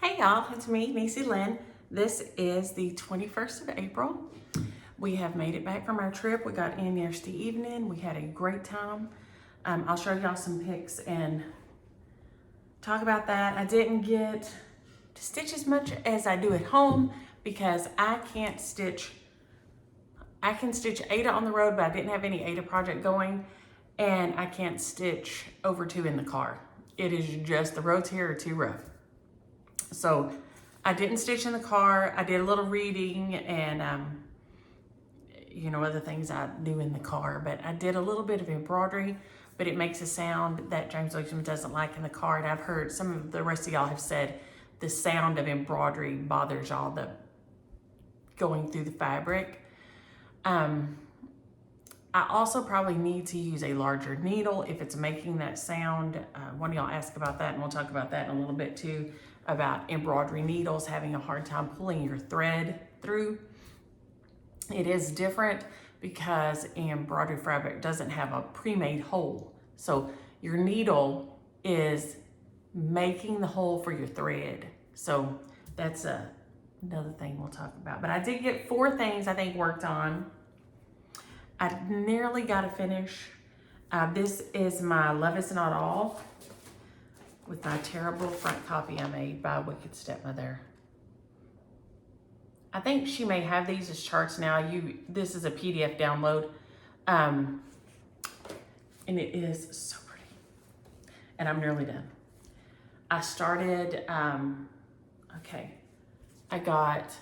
Hey y'all, it's me, Niecy Lynn. This is the 21st of April. We have made it back from our trip. We got in yesterday evening. We had a great time. I'll show y'all some pics and talk about that. I didn't get to stitch as much as I do at home because I can't stitch. I can stitch Ada on the road, but I didn't have any Ada project going, and I can't stitch over 2 in the car. It is just the roads here are too rough. So I didn't stitch in the car. I did a little reading and, other things I do in the car, but I did a little bit of embroidery, but it makes a sound that James Williams doesn't like in the car. And I've heard some of the rest of y'all have said the sound of embroidery bothers y'all, the going through the fabric. I also probably need to use a larger needle if it's making that sound. One of y'all asked about that, and we'll talk about that in a little bit too, about embroidery needles having a hard time pulling your thread through. It is different because embroidery fabric doesn't have a pre-made hole. So your needle is making the hole for your thread. So that's another thing we'll talk about. But I did get 4 things I think worked on. I nearly got to finish. This is my Love Is Not All with my terrible front copy I made by Wicked Stepmother. I think she may have these as charts now. This is a PDF download. And it is so pretty. And I'm nearly done. I started, I got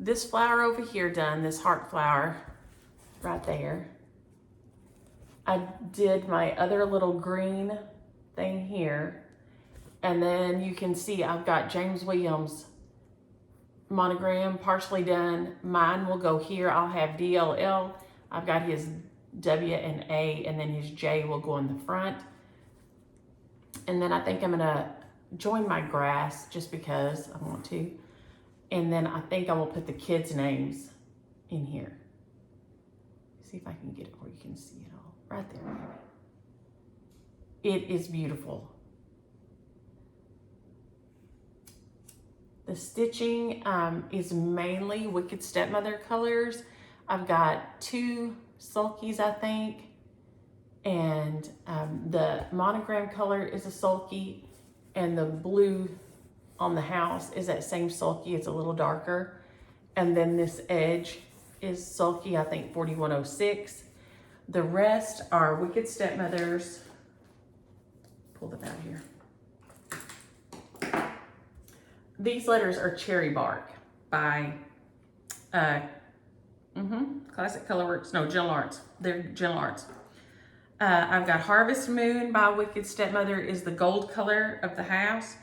this flower over here done, this heart flower right there. I did my other little green thing here. And then you can see I've got James Williams monogram partially done. Mine will go here. I'll have DLL. I've got his W and A, and then his J will go in the front. And then I think I'm gonna join my grass just because I want to. And then I think I will put the kids' names in here. See if I can get it where you can see it all. Right there, maybe. It is beautiful. The stitching is mainly Wicked Stepmother colors. I've got 2 sulkies, I think. And the monogram color is a sulky, and the blue on the house is that same sulky. It's a little darker. And then this edge is sulky, I think 4106. The rest are Wicked Stepmothers. Pull them out here. These letters are Cherry Bark by Classic Colorworks. No, Gentle Arts. They're Gentle Arts. I've got Harvest Moon by Wicked Stepmother is the gold color of the house.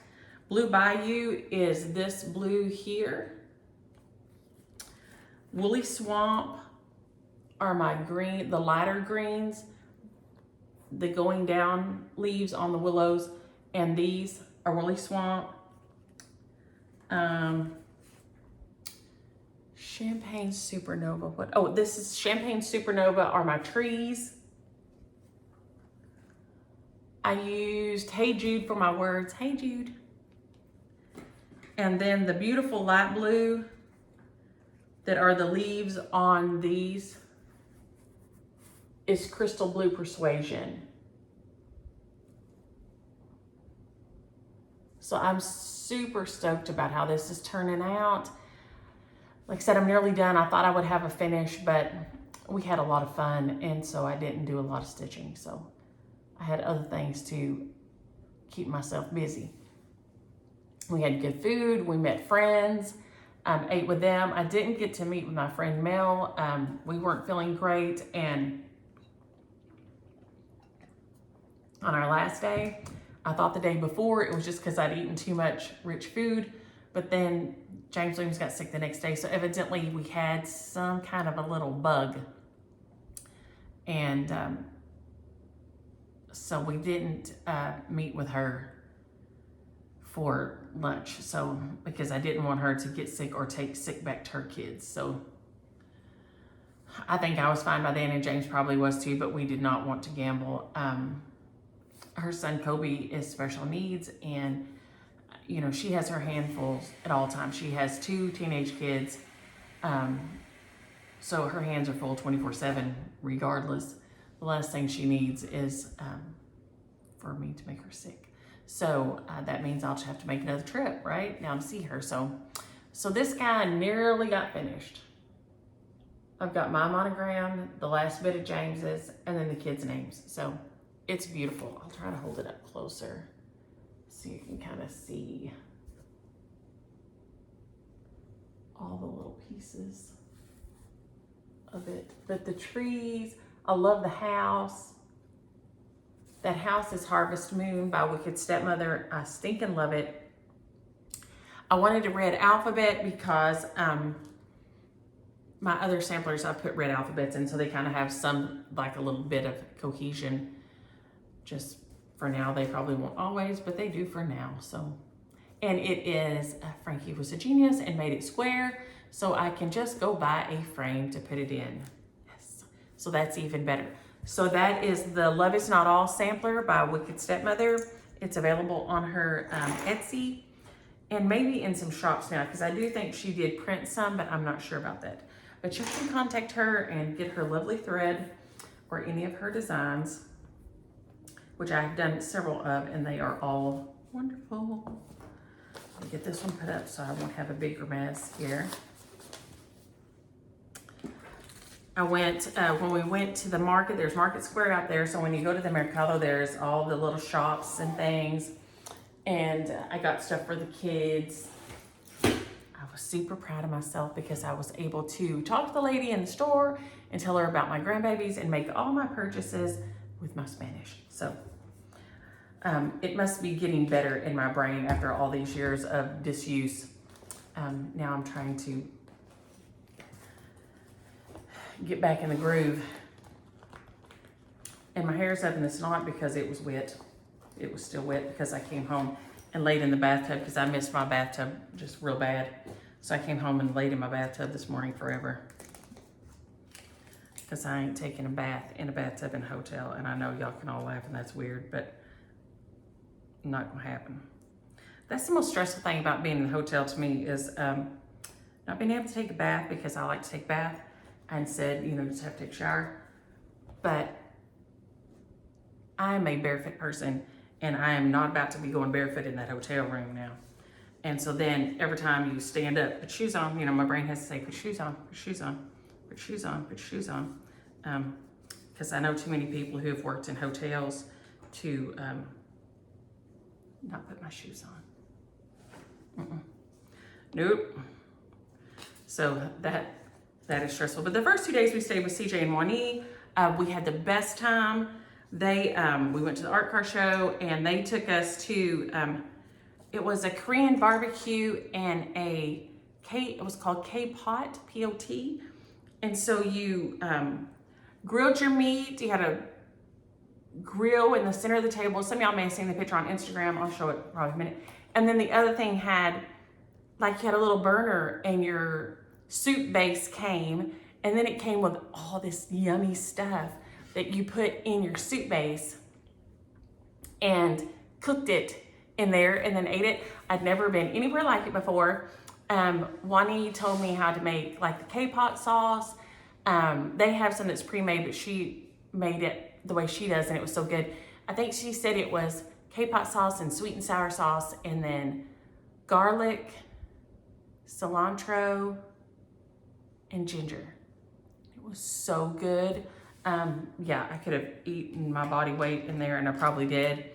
Blue Bayou is this blue here. Woolly Swamp are my green, the lighter greens, the going down leaves on the willows, and these are Woolly Swamp. Champagne Supernova. This is Champagne Supernova are my trees. I used Hey Jude for my words. Hey Jude. And then the beautiful light blue that are the leaves on these is Crystal Blue Persuasion. So I'm super stoked about how this is turning out. Like I said, I'm nearly done. I thought I would have a finish, but we had a lot of fun, and so I didn't do a lot of stitching. So I had other things to keep myself busy. We had good food. We met friends. Ate with them. I didn't get to meet with my friend Mel. We weren't feeling great, and on our last day, I thought the day before it was just because I'd eaten too much rich food, but then James Williams got sick the next day, so evidently we had some kind of a little bug, and so we didn't meet with her for lunch, so because I didn't want her to get sick or take sick back to her kids. So I think I was fine by then, and James probably was too, but we did not want to gamble. Her son Kobe is special needs, and you know, she has her handfuls at all times. She has 2 teenage kids. So her hands are full 24/7 regardless. The last thing she needs is for me to make her sick. So that means I'll just have to make another trip, right, down to see her. So this guy nearly got finished. I've got my monogram, the last bit of James's, and then the kids' names. So it's beautiful. I'll try to hold it up closer so you can kind of see all the little pieces of it. But the trees, I love the house. That house is Harvest Moon by Wicked Stepmother. I stinking love it. I wanted a red alphabet because my other samplers I put red alphabets in, so they kind of have some, like a little bit of cohesion. Just for now, they probably won't always, but they do for now. So, and it is, Frankie was a genius and made it square, so I can just go buy a frame to put it in. Yes, so that's even better. So that is the Love Is Not All sampler by Wicked Stepmother. It's available on her Etsy and maybe in some shops now, because I do think she did print some, but I'm not sure about that. But you can contact her and get her lovely thread or any of her designs, which I have done several of, and they are all wonderful. I'll get this one put up so I won't have a bigger mess here. I went, when we went to the market, there's Market Square out there. So when you go to the Mercado, there's all the little shops and things. And I got stuff for the kids. I was super proud of myself because I was able to talk to the lady in the store and tell her about my grandbabies and make all my purchases with my Spanish. So it must be getting better in my brain after all these years of disuse. Now I'm trying to get back in the groove. And my hair's up in this knot because it was wet. It was still wet because I came home and laid in the bathtub because I missed my bathtub just real bad. So I came home and laid in my bathtub this morning forever. Because I ain't taking a bath in a bathtub in a hotel. And I know y'all can all laugh and that's weird, but not gonna happen. That's the most stressful thing about being in the hotel to me is not being able to take a bath, because I like to take a bath. I said, you know, just have to take a shower. But I'm a barefoot person and I am not about to be going barefoot in that hotel room now. And so then every time you stand up, put shoes on, you know, my brain has to say, put shoes on, put shoes on, put shoes on, put shoes on. Because I know too many people who have worked in hotels to not put my shoes on. Nope. So that is stressful. But the first 2 days we stayed with CJ and Juanie, we had the best time. We went to the art car show and they took us to, it was a Korean barbecue and it was called K-Pot, P-O-T. And so you grilled your meat. You had a grill in the center of the table. Some of y'all may have seen the picture on Instagram. I'll show it probably in a minute. And then the other thing had, like, you had a little burner and your soup base came, and then it came with all this yummy stuff that you put in your soup base and cooked it in there and then ate it. I'd never been anywhere like it before. Juanie told me how to make like the K-pot sauce. They have some that's pre-made, but she made it the way she does and it was so good. I think she said it was K-pot sauce and sweet and sour sauce and then garlic, cilantro, and ginger. It was so good. Yeah, I could have eaten my body weight in there and I probably did.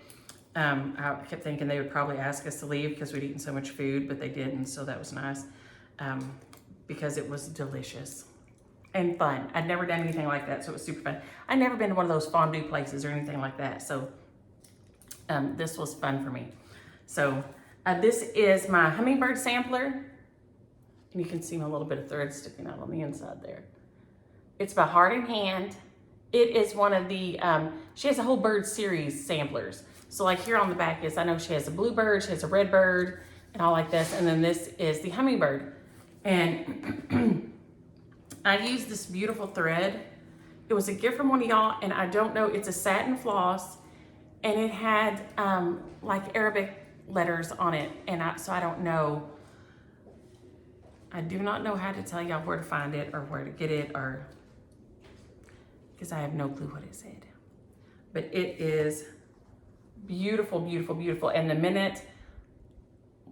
I kept thinking they would probably ask us to leave because we'd eaten so much food, but they didn't, so that was nice. Because it was delicious and fun. I'd never done anything like that, so it was super fun. I'd never been to one of those fondue places or anything like that, so this was fun for me. So this is my Hummingbird Sampler. And you can see a little bit of thread sticking out on the inside there. It's by Heart in Hand. It is one of the, she has a whole bird series samplers. So like here on the back is, I know she has a bluebird, she has a red bird, and all like this. And then this is the hummingbird. And I used this beautiful thread. It was a gift from one of y'all, and I don't know, it's a satin floss. And it had like Arabic letters on it, and so I don't know. I do not know how to tell y'all where to find it or where to get it, or because I have no clue what it said. But it is beautiful, beautiful, beautiful. And the minute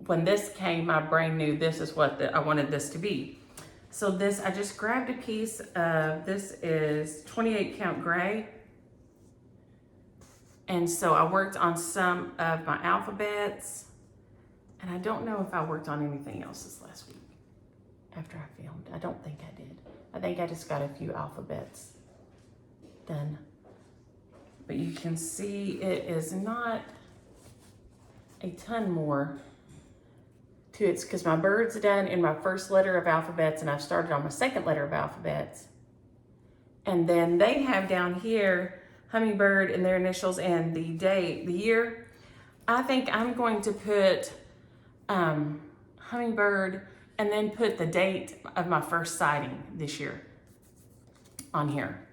when this came, my brain knew this is what I wanted this to be. So this, I just grabbed a piece of, this is 28 count gray. And so I worked on some of my alphabets, and I don't know if I worked on anything else this last week after I filmed. I don't think I did. I think I just got a few alphabets done. But you can see it is not a ton more to it, because my bird's done in my first letter of alphabets, and I've started on my second letter of alphabets. And then they have down here Hummingbird and their initials and the date, the year. I think I'm going to put Hummingbird and then put the date of my first sighting this year on here,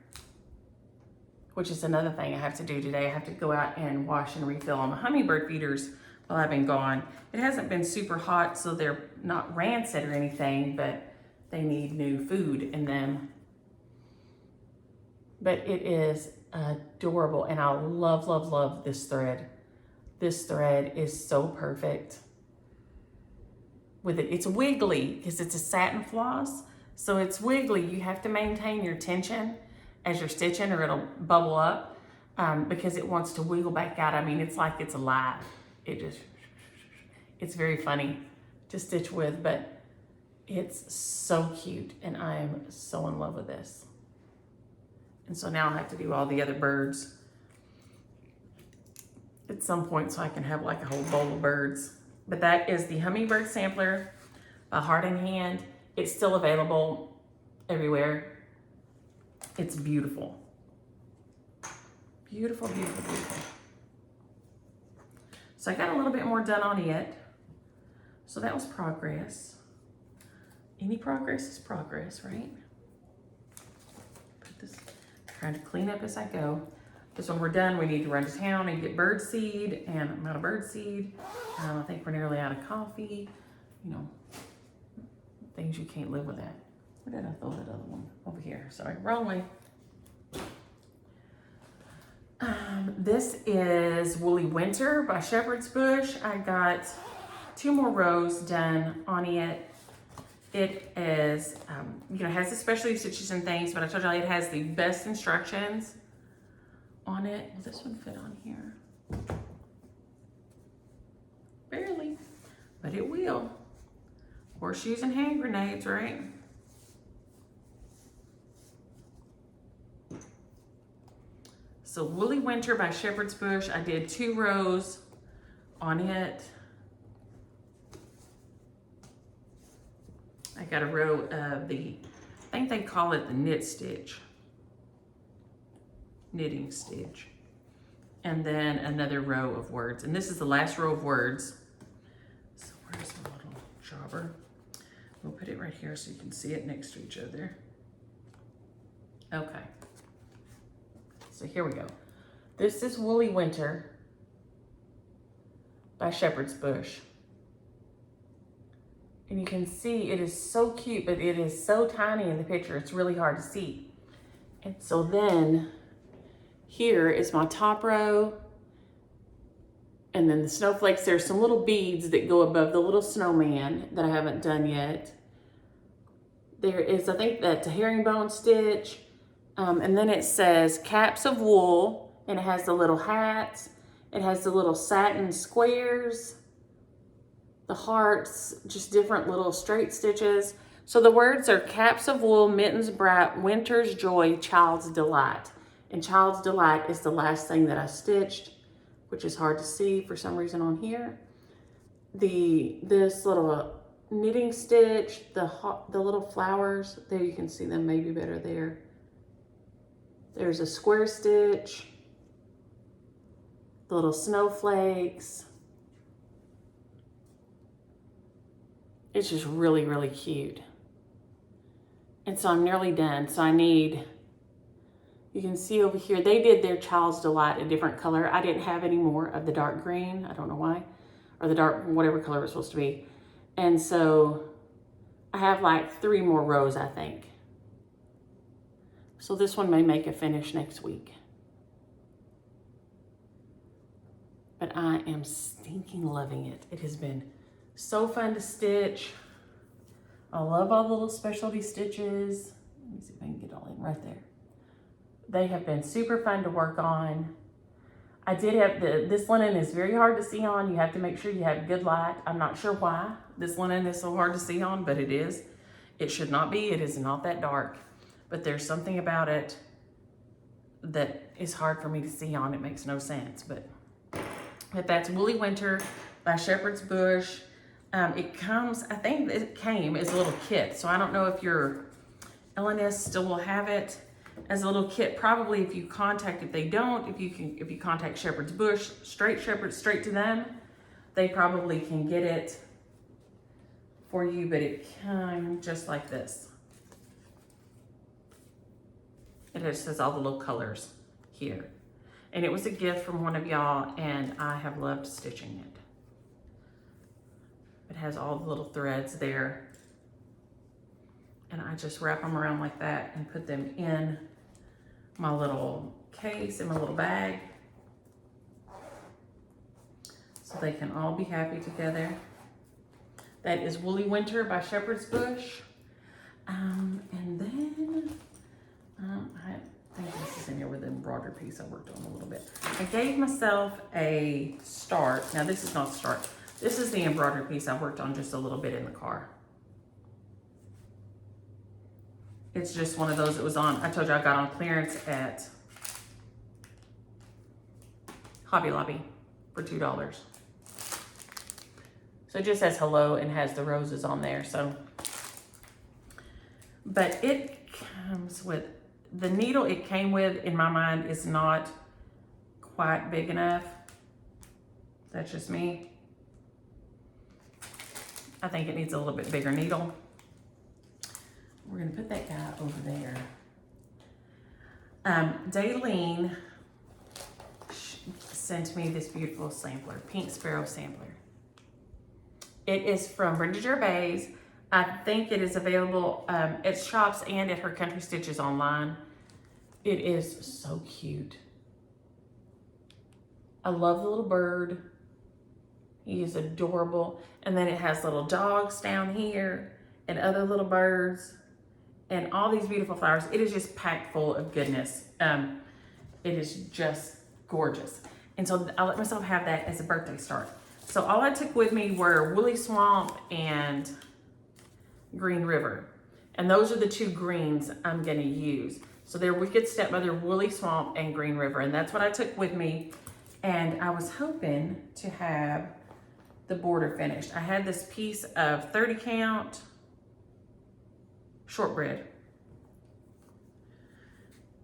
which is another thing I have to do today. I have to go out and wash and refill on my hummingbird feeders while I've been gone. It hasn't been super hot, so they're not rancid or anything, but they need new food in them. But it is adorable, and I love, love, love this thread. This thread is so perfect with it. It's wiggly because it's a satin floss, so it's wiggly. You have to maintain your tension as you're stitching, or it'll bubble up because it wants to wiggle back out. I mean, it's like it's alive. It's very funny to stitch with, but it's so cute, and I am so in love with this. And so now I have to do all the other birds at some point so I can have like a whole bowl of birds. But that is the Hummingbird Sampler by Heart in Hand. It's still available everywhere. It's beautiful. Beautiful, beautiful, beautiful. So I got a little bit more done on it. So that was progress. Any progress is progress, right? Put this, trying to clean up as I go. Because when we're done, we need to run to town and get bird seed, and I'm out of bird seed. I think we're nearly out of coffee. You know, things you can't live without. Where did I throw that other one? Over here. Sorry, wrong way. This is Woolly Winter by Shepherd's Bush. I got 2 more rows done on it. It is, you know, has the specialty stitches and things, but I told you it has the best instructions on it. Will this one fit on here? Barely, but it will. Horseshoes and hand grenades, right? So Woolly Winter by Shepherd's Bush. I did 2 rows on it. I got a row of the, I think they call it the knit stitch. Knitting stitch. And then another row of words. And this is the last row of words. So where's my little jobber? We'll put it right here so you can see it next to each other. Okay. So here we go. This is Woolly Winter by Shepherd's Bush. And you can see it is so cute, but it is so tiny in the picture. It's really hard to see. And so then here is my top row. And then the snowflakes, there's some little beads that go above the little snowman that I haven't done yet. There is, I think that's a herringbone stitch. And then it says caps of wool, and it has the little hats. It has the little satin squares, the hearts, just different little straight stitches. So the words are caps of wool, mittens bright, winter's joy, child's delight. And child's delight is the last thing that I stitched, which is hard to see for some reason on here. This little knitting stitch, the little flowers, there you can see them maybe better there. There's a square stitch, the little snowflakes. It's just really, really cute. And so I'm nearly done. So I need, you can see over here, they did their Child's Delight a different color. I didn't have any more of the dark green. I don't know why. or the dark, whatever color it's supposed to be. And so I have like 3 more rows, I think. So this one may make a finish next week. But I am stinking loving it. It has been so fun to stitch. I love all the little specialty stitches. Let me see if I can get all in right there. They have been super fun to work on. I did have this linen is very hard to see on. You have to make sure you have good light. I'm not sure why this linen is so hard to see on, but it is. It should not be. It is not that dark, but there's something about it that is hard for me to see on. It makes no sense, but that's Woolly Winter by Shepherd's Bush. It comes, I think it came as a little kit, so I don't know if your LNS still will have it as a little kit. Probably if you contact, if they don't, if you contact Shepherd's Bush, straight to them, they probably can get it for you, but it came just like this. It just says all the little colors here. And it was a gift from one of y'all, and I have loved stitching it. It has all the little threads there. And I just wrap them around like that and put them in my little case, in my little bag. So they can all be happy together. That is Woolly Winter by Shepherd's Bush. And then, I think this is in here with the embroidery piece I worked on a little bit. I gave myself a start. Now this is not a start. This is the embroidery piece I worked on just a little bit in the car. It's just one of those that was on, I told you I got on clearance at Hobby Lobby for $2. So it just says hello and has the roses on there, so. But it comes with, the needle it came with, in my mind, is not quite big enough. That's just me. I think it needs a little bit bigger needle. We're gonna put that guy over there. Daylene sent me this beautiful sampler, Pink Sparrow Sampler. It is from Brenda Gervais. I think it is available at shops and at her Country Stitches online. It is so cute. I love the little bird. He is adorable. And then it has little dogs down here and other little birds and all these beautiful flowers. It is just packed full of goodness. It is just gorgeous. And so I let myself have that as a birthday start. So all I took with me were Woolly Swamp and Green River. And those are the 2 greens I'm gonna use. So they're Wicked Stepmother, Woolly Swamp, and Green River. And that's what I took with me. And I was hoping to have the border finished. I had this piece of 30 count shortbread.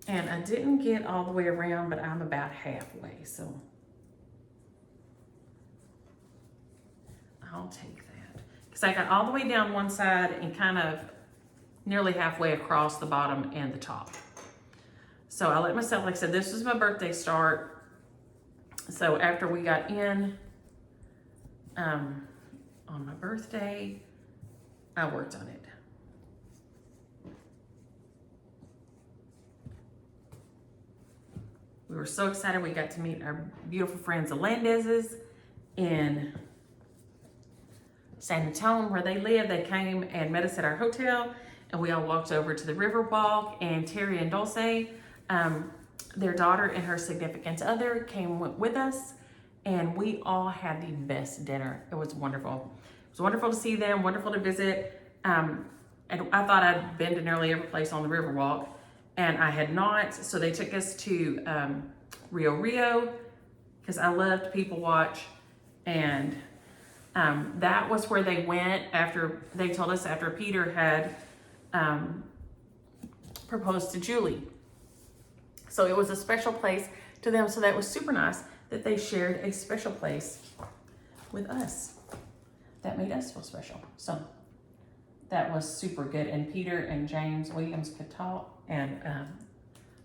And I didn't get all the way around, but I'm about halfway, so I'll take that. Because I got all the way down one side and kind of nearly halfway across the bottom and the top. So I let myself, like I said, this was my birthday start. So after we got in on my birthday, I worked on it. We were so excited. We got to meet our beautiful friends, the Landezes, in San Antonio, where they live. They came and met us at our hotel, and we all walked over to the Riverwalk, and Terry and Dulce, their daughter and her significant other, came with us, and we all had the best dinner. It was wonderful. It was wonderful to see them, wonderful to visit. And I thought I'd been to nearly every place on the Riverwalk, and I had not. So they took us to Rio, because I loved People Watch, and that was where they went after, they told us after Peter had proposed to Julie. So it was a special place to them. So that was super nice that they shared a special place with us. That made us feel special. So that was super good. And Peter and James Williams could talk, and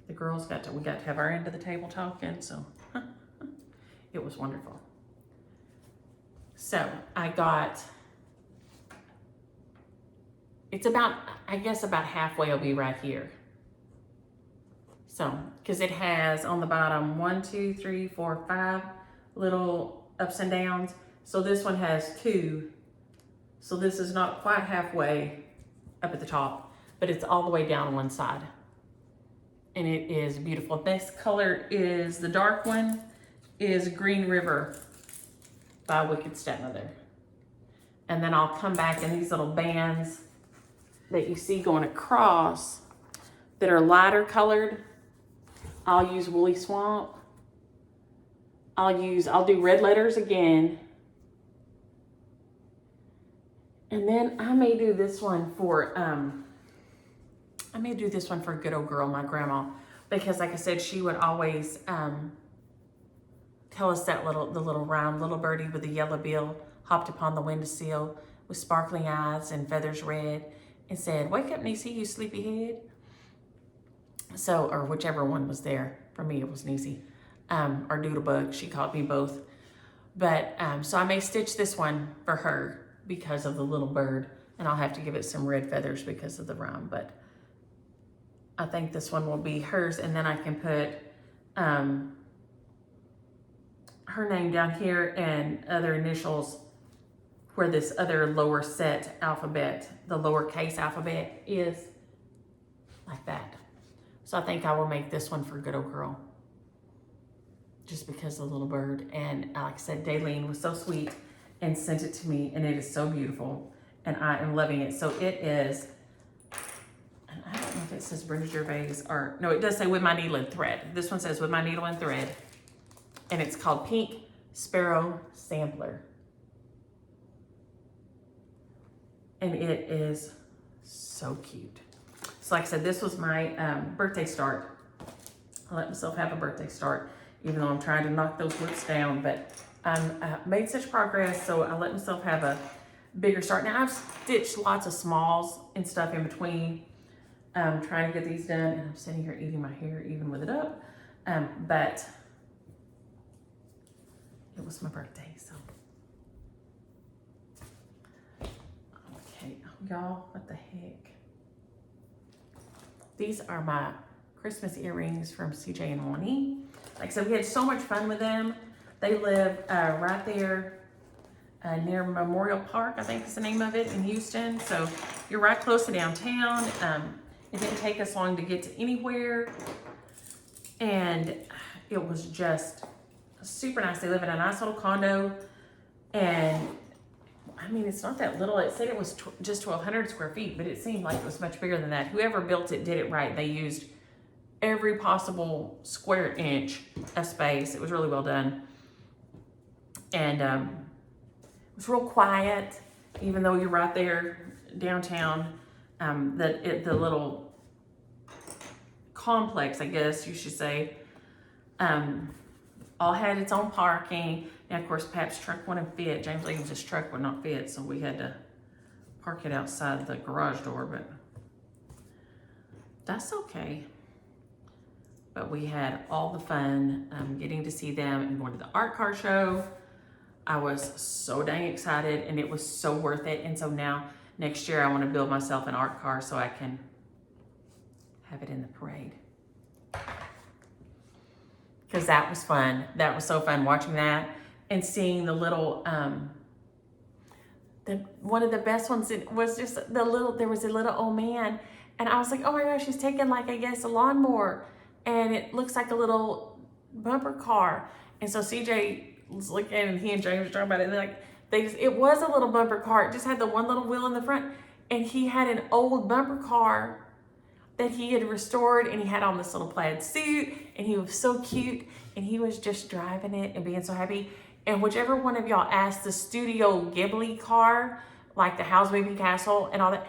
the girls we got to have our end of the table talking. So it was wonderful. So I got, it's about, I guess about halfway will be right here. So, because it has on the bottom 1, 2, 3, 4, 5 little ups and downs. So this one has 2. So this is not quite halfway up at the top, but it's all the way down one side. And it is beautiful. This color is, the dark one is Green River by Wicked Stepmother. And then I'll come back in these little bands that you see going across that are lighter colored. I'll use Woolly Swamp. I'll do red letters again. And then I may do this one for, Good Old Girl, my grandma, because like I said, she would always tell us that the little round little birdie with the yellow bill hopped upon the windowsill with sparkling eyes and feathers red and said, "Wake up, Niecy, you sleepyhead." So, or whichever one was there. For me, it was Niecy, or Doodlebug. She called me both. But, so I may stitch this one for her because of the little bird, and I'll have to give it some red feathers because of the rhyme, but I think this one will be hers, and then I can put her name down here and other initials where this other lower set alphabet, the lowercase alphabet is, like that. So I think I will make this one for Good Old Girl, just because of the little bird. And like I said, Daylene was so sweet and sent it to me, and it is so beautiful, and I am loving it. So it is, and I don't know if it says Brenda Gervais or, no, it does say With My Needle and Thread. This one says With My Needle and Thread, and it's called Pink Sparrow Sampler. And it is so cute. So like I said, this was my birthday start. I let myself have a birthday start, even though I'm trying to knock those roots down, but I made such progress, so I let myself have a bigger start. Now I've stitched lots of smalls and stuff in between, trying to get these done, and I'm sitting here eating my hair even with it up, but it was my birthday, so. Okay, y'all, what the heck? These are my Christmas earrings from CJ and Moni. Like I said, we had so much fun with them. They live right there near Memorial Park, I think is the name of it, in Houston. So you're right close to downtown. It didn't take us long to get to anywhere. And it was just super nice. They live in a nice little condo. And I mean, it's not that little. It said it was just 1,200 square feet, but it seemed like it was much bigger than that. Whoever built it did it right. They used every possible square inch of space. It was really well done. And it was real quiet, even though you're right there downtown. The little complex, I guess you should say, all had its own parking. And of course, Pap's truck wouldn't fit. James Williams' truck would not fit, so we had to park it outside the garage door, but that's okay. But we had all the fun getting to see them and going to the art car show. I was so dang excited, and it was so worth it. And so now, next year, I want to build myself an art car so I can have it in the parade. Because that was fun. That was so fun watching that and seeing the little, one of the best ones was just there was a little old man, and I was like, oh my gosh, he's taking, like, I guess a lawnmower, and it looks like a little bumper car. And so CJ was looking at it, and he and James were talking about it, and they're like, it was a little bumper car. It just had the one little wheel in the front, and he had an old bumper car that he had restored, and he had on this little plaid suit, and he was so cute, and he was just driving it and being so happy. And whichever one of y'all asked the Studio Ghibli car, like the Howl's Moving Castle and all that,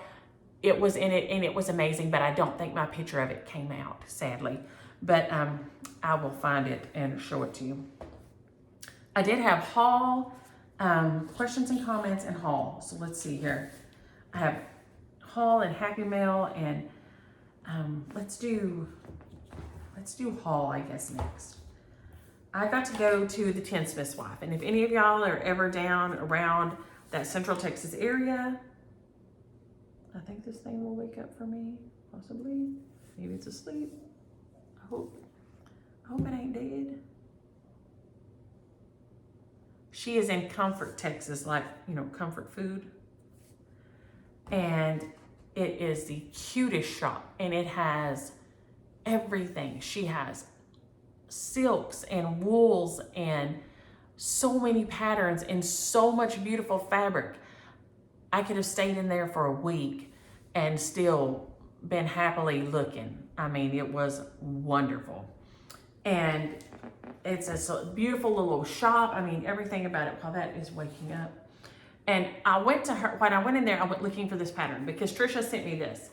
it was in it, and it was amazing, but I don't think my picture of it came out, sadly. But I will find it and show it to you. I did have haul, questions and comments and haul. So let's see here. I have haul and Happy Mail, and let's do haul, I guess, next. I got to go to the Tinsmiths wife. And if any of y'all are ever down around that Central Texas area, I think this thing will wake up for me, possibly. Maybe it's asleep. I hope it ain't dead. She is in Comfort, Texas, like, you know, comfort food. And it is the cutest shop, and it has everything. She has silks and wools and so many patterns and so much beautiful fabric. I could have stayed in there for a week and still been happily looking. I mean, it was wonderful. And it's a beautiful little shop. I mean, everything about it. While that is waking up. And I went to her, when I went in there, I went looking for this pattern because Trisha sent me this.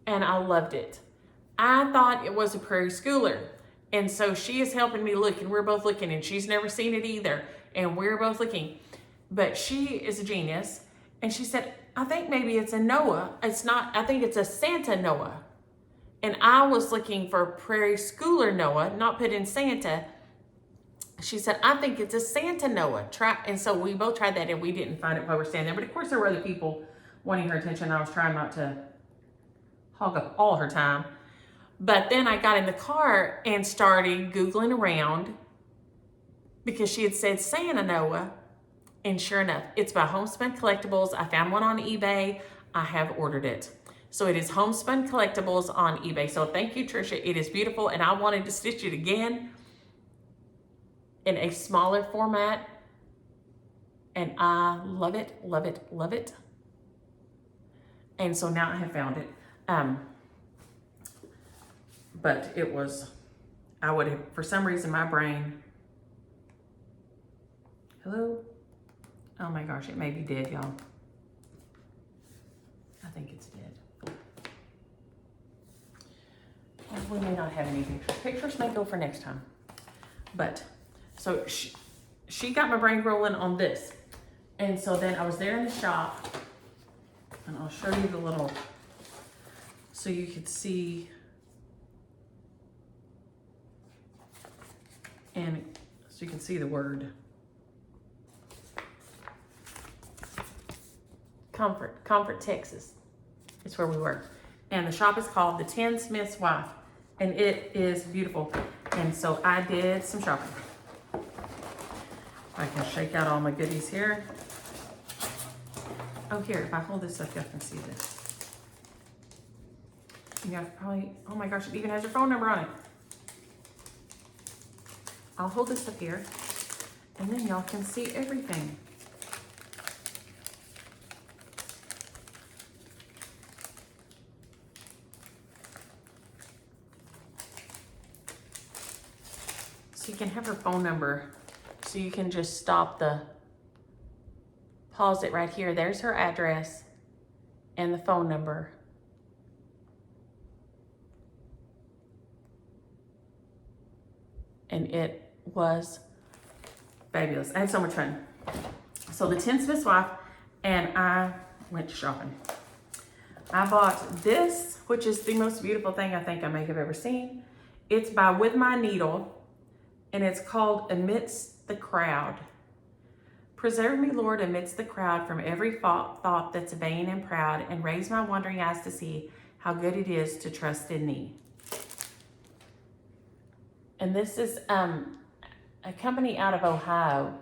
And I loved it. I thought it was a prairie schooler. And so she is helping me look, and we're both looking, and she's never seen it either. And we're both looking. But she is a genius. And she said, I think maybe it's a Noah. It's not, I think it's a Santa Noah. And I was looking for prairie schooler Noah, not put in Santa. She said, I think it's a Santa Noah. And so we both tried that, and we didn't find it while we're standing there. But of course there were other people wanting her attention. I was trying not to hog up all her time. But then I got in the car and started Googling around because she had said Santa Noah. And sure enough, it's by Homespun Collectibles. I found one on eBay. I have ordered it. So it is Homespun Collectibles on eBay. So thank you, Trisha. It is beautiful. And I wanted to stitch it again in a smaller format. And I love it, love it, love it. And so now I have found it. But it was, I would have, for some reason, my brain, hello? Oh my gosh, it may be dead, y'all. I think it's dead. Well, we may not have any pictures. Pictures may go for next time. But, so she got my brain rolling on this. And so then I was there in the shop, and I'll show you the little, so you could see, and so you can see the word. Comfort, Texas. It's where we were. And the shop is called the Tinsmiths Wife. And it is beautiful. And so I did some shopping. I can shake out all my goodies here. Oh, here, if I hold this up, y'all can see this. You guys probably, oh my gosh, it even has your phone number on it. I'll hold this up here, and then y'all can see everything. So you can have her phone number, so you can just stop pause it right here. There's her address and the phone number. And it was fabulous. I had so much fun. So the Tinsmiths Wife, and I went shopping. I bought this, which is the most beautiful thing I think I may have ever seen. It's by With My Needle, and it's called Amidst the Crowd. Preserve me, Lord, amidst the crowd from every thought that's vain and proud, and raise my wandering eyes to see how good it is to trust in thee. And this is a company out of Ohio.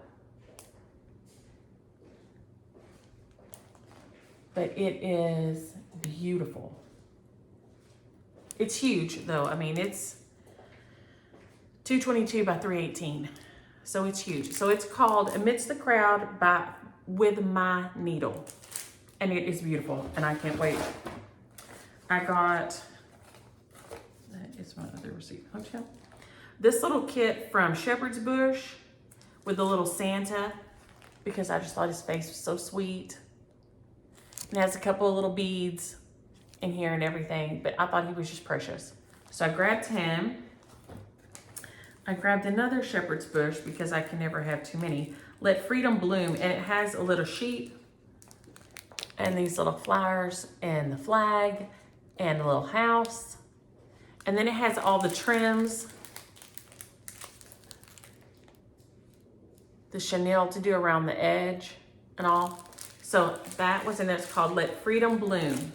But it is beautiful. It's huge though. I mean, it's 222 by 318. So it's huge. So it's called Amidst the Crowd by With My Needle. And it is beautiful. And I can't wait. I got, that is my other receipt. Okay. This little kit from Shepherd's Bush with the little Santa, because I just thought his face was so sweet. And it has a couple of little beads in here and everything, but I thought he was just precious. So I grabbed him. I grabbed another Shepherd's Bush because I can never have too many. Let Freedom Bloom, and it has a little sheep and these little flowers and the flag and a little house. And then it has all the trims the chenille to do around the edge and all. So that was in there. It's called Let Freedom Bloom.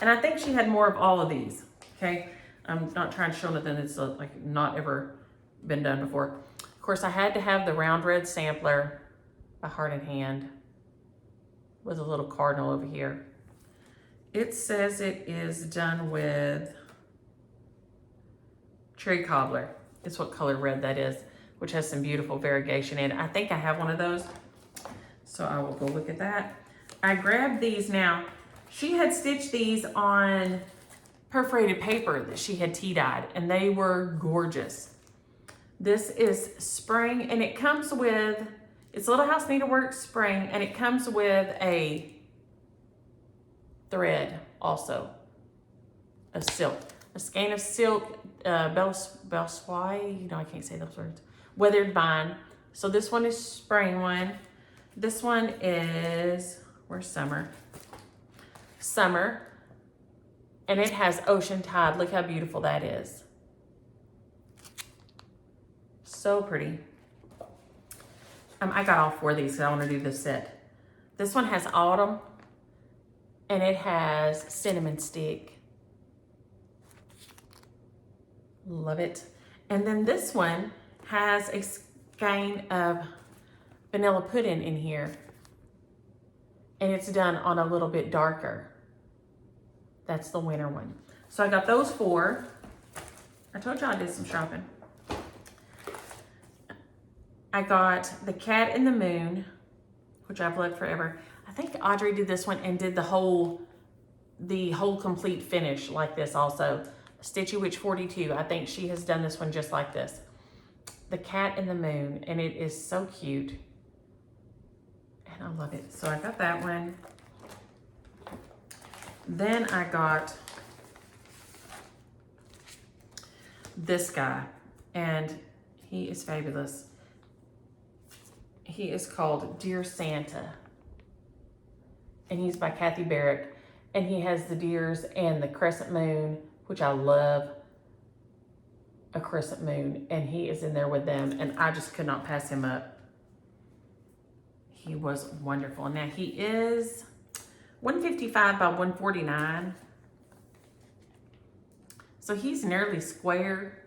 And I think she had more of all of these, okay? I'm not trying to show nothing that's like not ever been done before. Of course, I had to have the round red sampler by Heart and Hand with a little cardinal over here. It says it is done with Cherry Cobbler. It's what color red that is, which has some beautiful variegation in it. I think I have one of those, so I will go look at that. I grabbed these now. She had stitched these on perforated paper that she had tea-dyed, and they were gorgeous. This is spring, and it comes with, it's Little House Needlework spring, and it comes with a thread also of silk. A skein of silk, Belsois, you know, I can't say those words. Weathered vine. So this one is spring one. This one is, where's summer? Summer. And it has Ocean Tide. Look how beautiful that is. So pretty. I got all four of these because I want to do this set. This one has Autumn. And it has Cinnamon Stick. Love it. And then this one has a skein of vanilla pudding in here. And it's done on a little bit darker. That's the winter one. So I got those four. I told you I did some shopping. I got the Cat in the Moon, which I've loved forever. I think Audrey did this one and did the whole complete finish like this also. Stitchy Witch 42. I think she has done this one just like this. The Cat in the Moon, and it is so cute. And I love it. So I got that one. Then I got this guy, and he is fabulous. He is called Dear Santa, and he's by Kathy Barrett, and he has the deers and the crescent moon, which I love a crescent moon, and he is in there with them, and I just could not pass him up. He was wonderful. Now he is 155 by 149. So he's nearly square.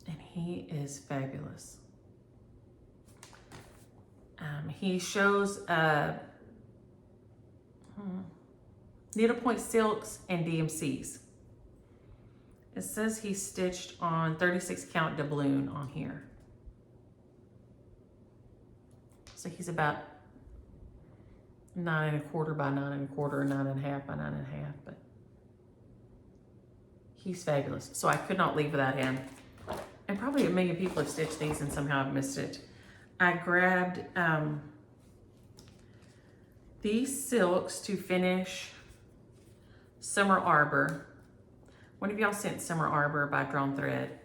And he is fabulous. He shows needlepoint silks and DMCs. It says he stitched on 36 count doubloon on here. So he's about 9 1/4 by 9 1/4, 9 1/2 by 9 1/2, but he's fabulous. So I could not leave without him. And probably a million people have stitched these and somehow I've missed it. I grabbed these silks to finish Summer Arbor. One of y'all sent Summer Arbor by Drawn Thread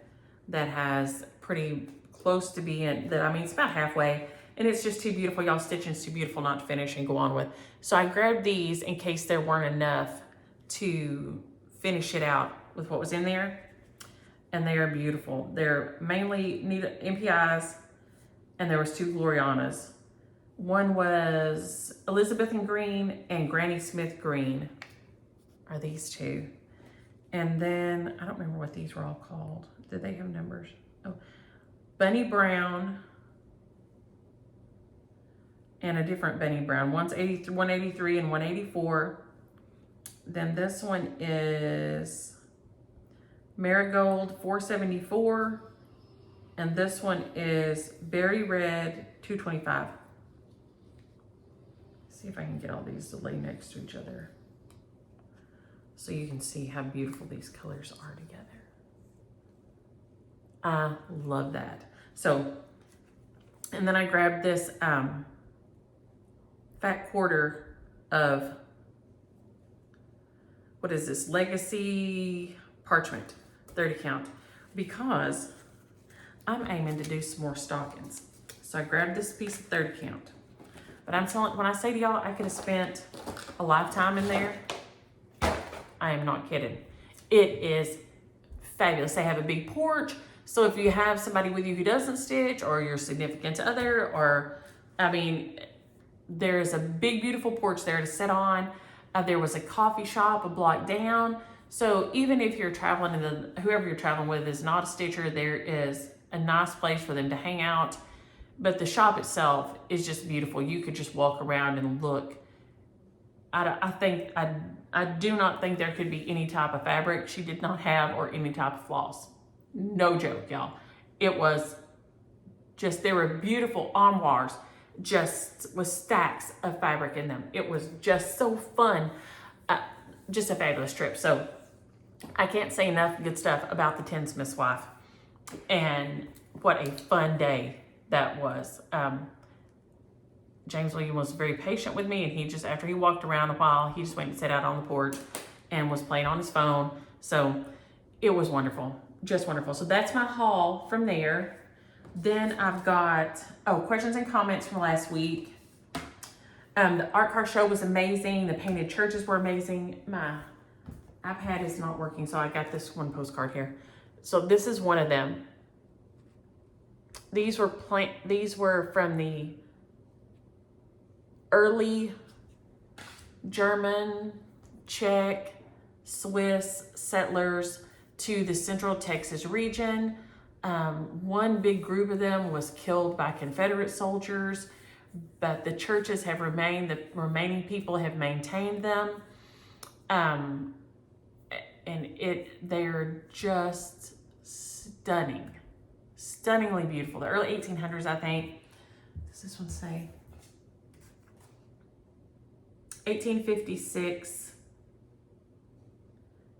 that has pretty close to being, that I mean, it's about halfway, and it's just too beautiful. Y'all stitching's too beautiful not to finish and go on with. So I grabbed these in case there weren't enough to finish it out with what was in there. And they are beautiful. They're mainly MPIs, and there was 2 Glorianas. One was Elizabethan Green and Granny Smith Green are these 2. And then, I don't remember what these were all called. Did they have numbers? Oh, Bunny Brown and a different Bunny Brown. One's 183 and 184. Then this one is Marigold 474. And this one is Berry Red 225. See if I can get all these to lay next to each other so you can see how beautiful these colors are together. I love that. So, and then I grabbed this fat quarter of, what is this, Legacy Parchment, 30 count, because I'm aiming to do some more stockings. So I grabbed this piece of 30 count. But I'm telling, when I say to y'all, I could have spent a lifetime in there. I am not kidding. It is fabulous. They have a big porch, So if you have somebody with you who doesn't stitch, or your significant other, or, I mean, there's a big, beautiful porch there to sit on. There was a coffee shop a block down. So even if you're traveling and whoever you're traveling with is not a stitcher, there is a nice place for them to hang out. But the shop itself is just beautiful. You could just walk around and look. I do not think there could be any type of fabric she did not have, or any type of floss. No joke, y'all. It was just, there were beautiful armoires just with stacks of fabric in them. It was just so fun. Just a fabulous trip. So I can't say enough good stuff about the Tinsmiths wife, and what a fun day that was. James William was very patient with me, and he just, after he walked around a while, he just went and sat out on the porch and was playing on his phone. So it was wonderful, just wonderful. So that's my haul from there. Then I've got, questions and comments from last week. The art car show was amazing. The painted churches were amazing. My iPad is not working, so I got this one postcard here. So this is one of them. These were from the early German, Czech, Swiss settlers to the Central Texas region. One big group of them was killed by Confederate soldiers, but the churches have remained, the remaining people have maintained them. And they're just stunning, stunningly beautiful. The early 1800s, I think. Does this one say? 1856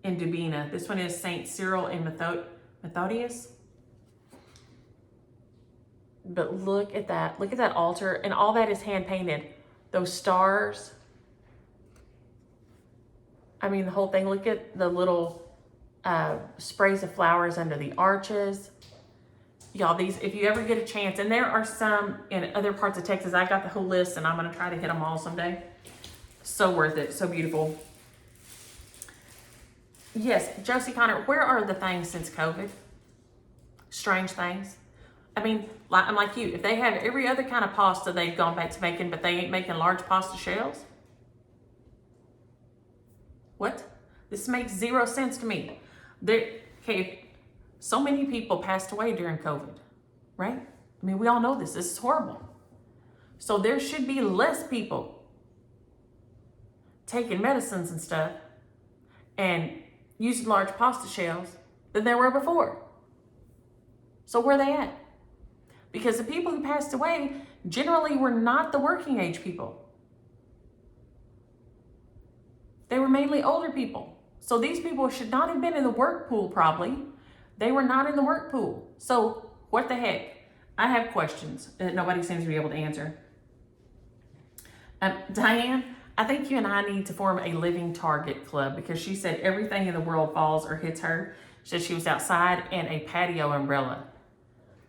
in Dubina. This one is Saint Cyril and Methodius. But look at that. Look at that altar. And all that is hand painted. Those stars. I mean, the whole thing. Look at the little sprays of flowers under the arches. Y'all, these, if you ever get a chance, and there are some in other parts of Texas. I got the whole list, and I'm going to try to hit them all someday. So worth it. So beautiful. Yes, Josie Connor, where are the things since COVID? Strange things. I mean, I'm like you. If they have every other kind of pasta they've gone back to making, but they ain't making large pasta shells? What? This makes zero sense to me. Okay, so many people passed away during COVID, right? I mean, we all know this. This is horrible. So there should be less people taking medicines and stuff and using large pasta shells than there were before. So where are they at? Because the people who passed away generally were not the working age people. They were mainly older people. So these people should not have been in the work pool probably. They were not in the work pool. So what the heck? I have questions that nobody seems to be able to answer. Diane, I think you and I need to form a living target club, because she said everything in the world falls or hits her. She said she was outside and a patio umbrella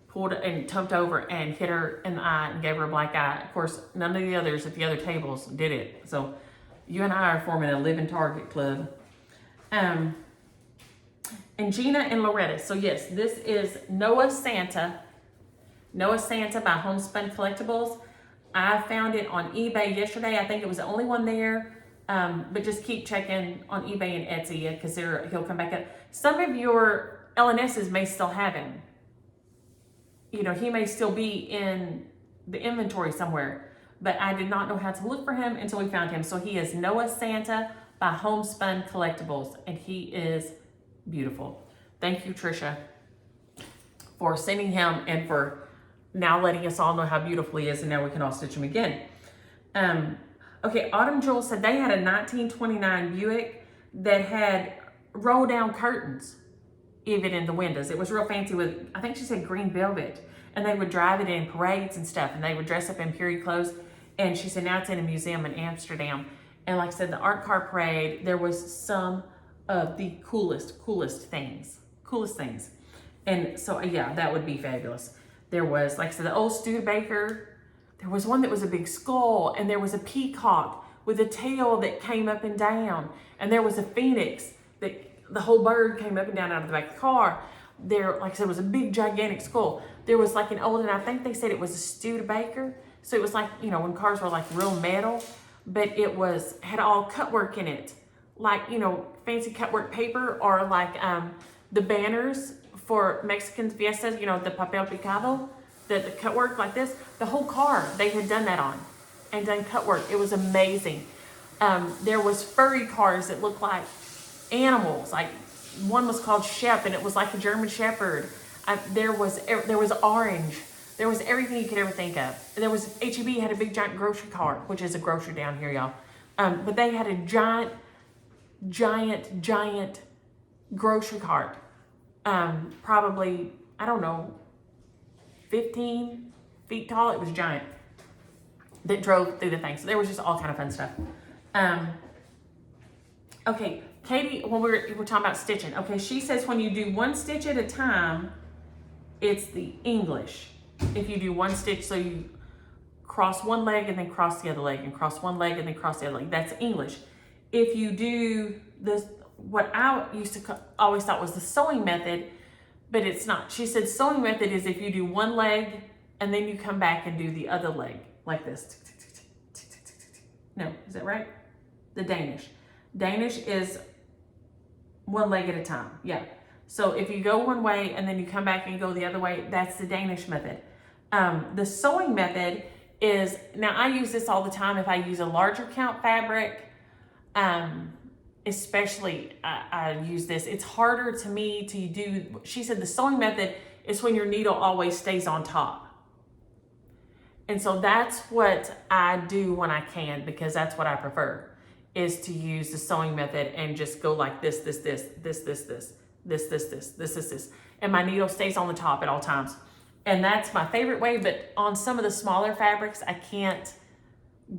pulled and tumped over and hit her in the eye and gave her a black eye. Of course, none of the others at the other tables did it. So you and I are forming a living target club. And Gina and Loretta. So yes, this is Noah Santa. Noah Santa by Homespun Collectibles. I found it on eBay yesterday. I think it was the only one there. But just keep checking on eBay and Etsy, because he'll come back up. Some of your LNSs may still have him. You know, he may still be in the inventory somewhere, but I did not know how to look for him until we found him. So he is Noah Santa by Homespun Collectibles, and he is beautiful. Thank you, Trisha, for sending him and for now letting us all know how beautiful he is, and now we can all stitch him again. Okay, Autumn Jewel said they had a 1929 Buick that had roll down curtains even in the windows. It was real fancy with, I think she said green velvet, and they would drive it in parades and stuff, and they would dress up in period clothes. And she said now it's in a museum in Amsterdam. And like I said, the art car parade, there was some of the coolest things. And so yeah, that would be fabulous. There was, like I said, the old Studebaker. There was one that was a big skull, and there was a peacock with a tail that came up and down. And there was a phoenix that the whole bird came up and down out of the back of the car. there, like I said, it was a big, gigantic school. There was like an old, and I think they said it was a Studebaker. So it was like, you know, when cars were like real metal, but it had all cut work in it. Like, you know, fancy cut work paper, or like the banners for Mexican fiestas, you know, the papel picado, the cut work like this. The whole car, they had done that on and done cut work. It was amazing. There was furry cars that looked like animals. Like one was called Shep, and it was like a German Shepherd. There was orange. There was everything you could ever think of. There was H-E-B had a big giant grocery cart, which is a grocery down here, y'all. But they had a giant grocery cart. Probably, I don't know, 15 feet tall. It was giant. That drove through the thing. So there was just all kind of fun stuff. Okay, Katie, when we're talking about stitching, okay, she says when you do one stitch at a time, it's the English. If you do one stitch, so you cross one leg and then cross the other leg, and cross one leg and then cross the other leg, that's English. If you do this, what I used to always thought was the sewing method, but it's not. She said sewing method is if you do one leg and then you come back and do the other leg like this. No, is that right? The Danish. Danish is one leg at a time. Yeah. So if you go one way and then you come back and you go the other way, that's the Danish method. The sewing method is, now I use this all the time if I use a larger count fabric, especially I use this. It's harder to me to do, she said the sewing method is when your needle always stays on top. And so that's what I do when I can, because that's what I prefer, is to use the sewing method and just go like this. And my needle stays on the top at all times. And that's my favorite way, but on some of the smaller fabrics, I can't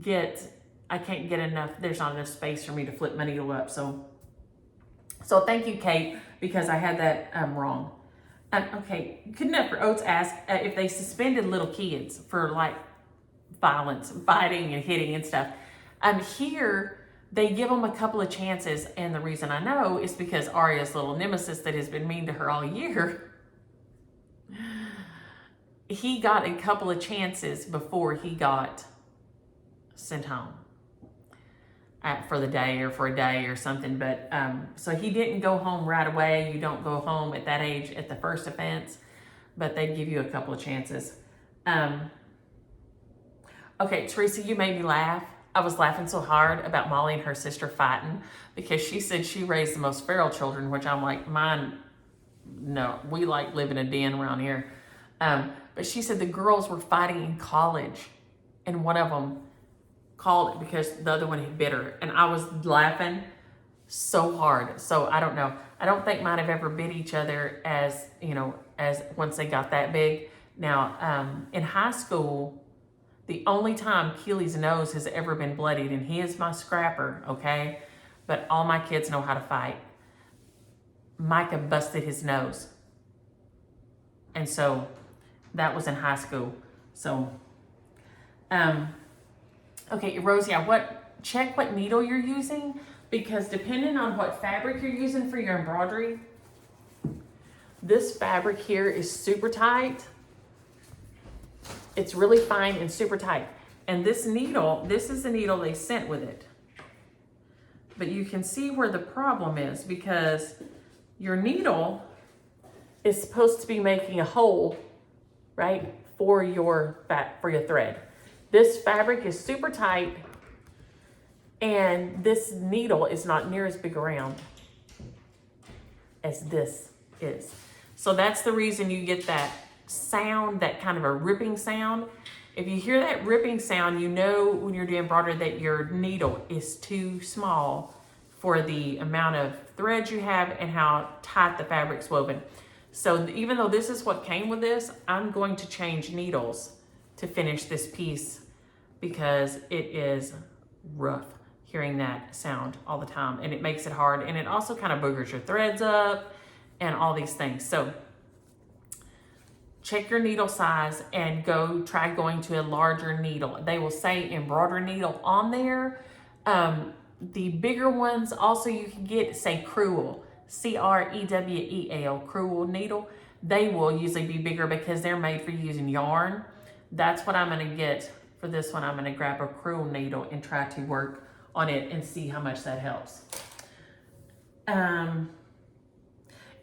get enough, there's not enough space for me to flip my needle up. So thank you, Kate, because I had that wrong. Okay, Good Enough for Oats asked if they suspended little kids for like violence, fighting and hitting and stuff. Here, they give them a couple of chances, and the reason I know is because Arya's little nemesis that has been mean to her all year, he got a couple of chances before he got sent home for the day or for a day or something. But so he didn't go home right away. You don't go home at that age at the first offense, but they give you a couple of chances. Okay, Teresa, you made me laugh. I was laughing so hard about Molly and her sister fighting because she said she raised the most feral children, which I'm like, mine, no, we like live in a den around here. But she said the girls were fighting in college, and one of them called it because the other one had bit her, and I was laughing so hard. So I don't know. I don't think mine have ever bit each other as, you know, as once they got that big. Now, in high school, the only time Keely's nose has ever been bloodied, and he is my scrapper, okay? But all my kids know how to fight. Micah busted his nose. And so that was in high school. So, okay, Rosie, check what needle you're using, because depending on what fabric you're using for your embroidery, this fabric here is super tight. It's really fine and super tight. And this needle, this is the needle they sent with it. But you can see where the problem is, because your needle is supposed to be making a hole, right, for your thread. This fabric is super tight, and this needle is not near as big around as this is. So that's the reason you get that sound, that kind of a ripping sound. If you hear that ripping sound, you know when you're doing embroidery that your needle is too small for the amount of threads you have and how tight the fabric's woven. So even though this is what came with this, I'm going to change needles to finish this piece because it is rough hearing that sound all the time, and it makes it hard, and it also kind of boogers your threads up and all these things. So check your needle size and try going to a larger needle. They will say embroidery needle on there. The bigger ones also you can get, say crewel. Crewel, Cruel needle. They will usually be bigger because they're made for using yarn. That's what I'm gonna get for this one. I'm gonna grab a Cruel needle and try to work on it and see how much that helps.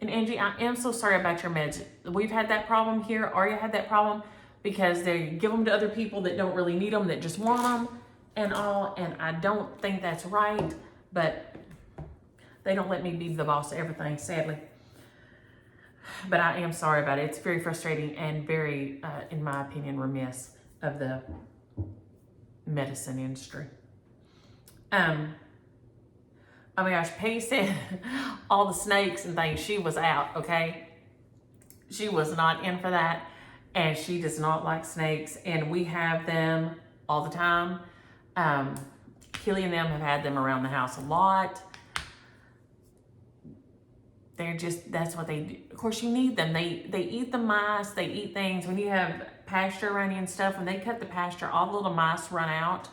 And Angie, I am so sorry about your meds. We've had that problem here. Arya had that problem because they give them to other people that don't really need them, that just want them and all. And I don't think that's right, but they don't let me be the boss of everything, sadly. But I am sorry about it. It's very frustrating and very, in my opinion, remiss of the medicine industry. Oh my gosh, Peggy said all the snakes and things, she was out, okay? She was not in for that, and she does not like snakes, and we have them all the time. Kelly and them have had them around the house a lot. They're just, that's what they do. Of course, you need them. They eat the mice, they eat things. When you have pasture around you and stuff, when they cut the pasture, all the little mice run out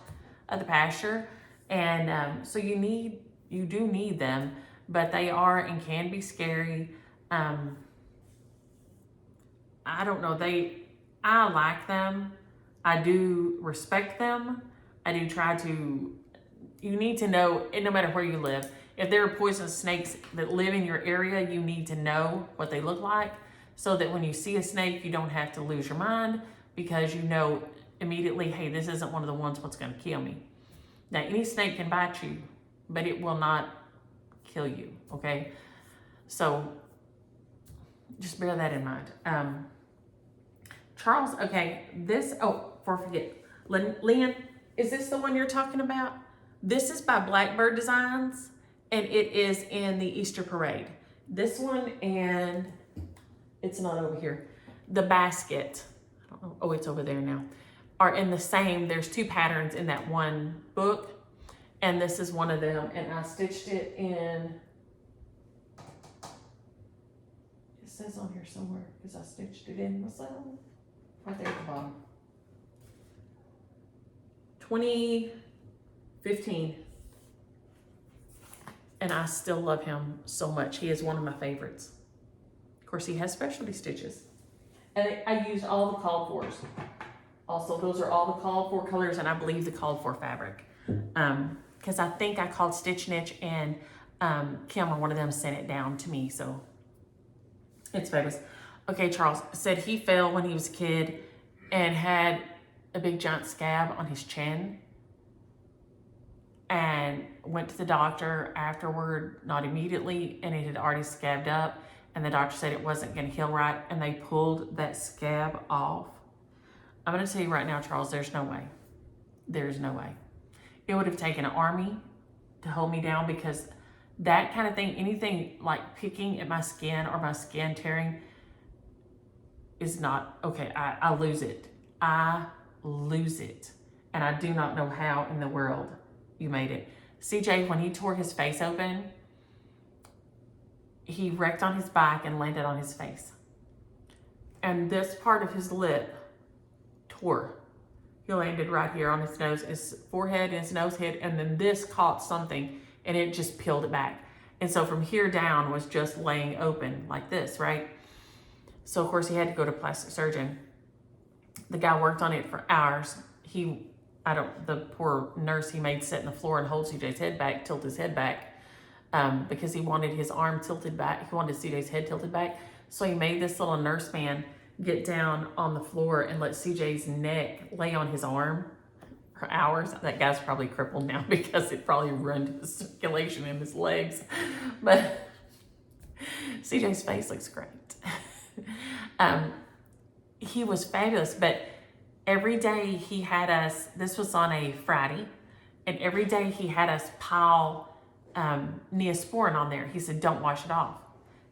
of the pasture. And so you do need them, but they are and can be scary. I don't know, I like them. I do respect them. I do try to, you need to know, no matter where you live, if there are poisonous snakes that live in your area, you need to know what they look like so that when you see a snake, you don't have to lose your mind because you know immediately, hey, this isn't one of the ones what's going to kill me. Now, any snake can bite you, but it will not kill you, okay? So just bear that in mind. Charles, okay, before I forget, Lynn, is this the one you're talking about? This is by Blackbird Designs, and it is in the Easter Parade. This one, and it's not over here. The basket, I don't know, oh, it's over there now, are in the same, there's two patterns in that one book, and this is one of them, and I stitched it in, it says on here somewhere, because I stitched it in myself, right there at the bottom. 2015. And I still love him so much. He is one of my favorites. Of course, he has specialty stitches. And I used all the called fors. Also, those are all the called for colors, and I believe the called for fabric. Because I think I called Stitch Niche, and Kim or one of them sent it down to me, so it's fabulous. Okay, Charles said he fell when he was a kid and had a big giant scab on his chin, and went to the doctor afterward, not immediately, and it had already scabbed up, and the doctor said it wasn't going to heal right, and they pulled that scab off. I'm going to tell you right now, Charles, there's no way. There's no way. It would have taken an army to hold me down, because that kind of thing, anything like picking at my skin or my skin tearing is not, okay, I lose it. I lose it. And I do not know how in the world you made it. CJ, when he tore his face open, he wrecked on his back and landed on his face. And this part of his lip tore. He landed right here on his nose, his forehead, his nose hit, and then this caught something and it just peeled it back. And so from here down was just laying open like this, right? So of course he had to go to a plastic surgeon. The guy worked on it for hours. The poor nurse he made sit in the floor and hold CJ's head back, tilt his head back, because he wanted his arm tilted back. He wanted CJ's head tilted back. So he made this little nurse man get down on the floor and let CJ's neck lay on his arm for hours. That guy's probably crippled now because it probably ruined his circulation in his legs. But CJ's face looks great. He was fabulous, but every day he had us, this was on a Friday, and every day he had us pile Neosporin on there. He said, don't wash it off.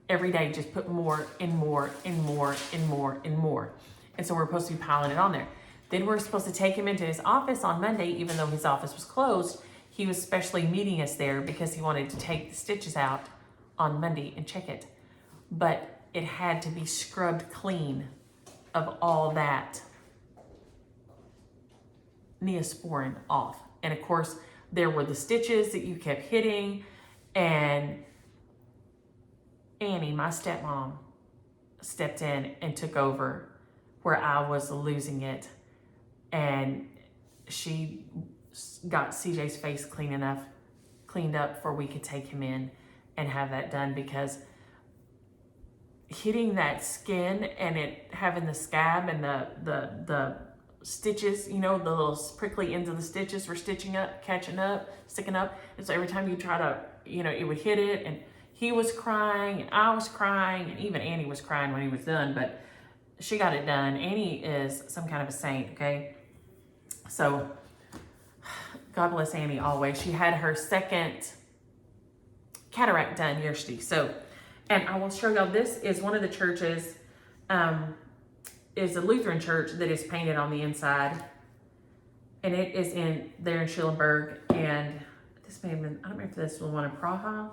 Every day, just put more and more and more and more and more. And so we're supposed to be piling it on there. Then we're supposed to take him into his office on Monday, even though his office was closed. He was specially meeting us there because he wanted to take the stitches out on Monday and check it. But it had to be scrubbed clean of all that Neosporin off. And of course, there were the stitches that you kept hitting, and Annie, my stepmom, stepped in and took over where I was losing it. And she got CJ's face cleaned up before we could take him in and have that done, because hitting that skin and it having the scab and the stitches, you know, the little prickly ends of the stitches were sticking up, sticking up. And so every time you try to, you know, it would hit it, and he was crying and I was crying, and even Annie was crying when he was done, but she got it done. Annie is some kind of a saint, okay? So God bless Annie always. She had her second cataract done yesterday. So, and I will show y'all, this is one of the churches, is a Lutheran church that is painted on the inside. And it is there in Schulenburg. And this may have been, I don't remember if this was one in Praha.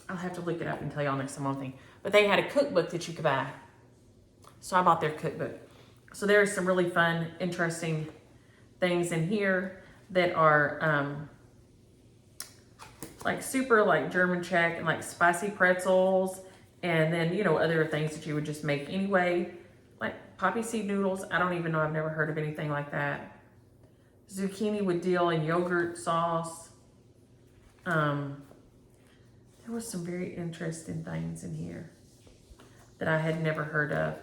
I'll have to look it up and tell y'all next time on thing. But they had a cookbook that you could buy. So I bought their cookbook. So there are some really fun, interesting things in here that are like super like German Czech and like spicy pretzels. And then, you know, other things that you would just make anyway. Like poppy seed noodles. I don't even know. I've never heard of anything like that. Zucchini with dill and yogurt sauce. There was some very interesting things in here that I had never heard of.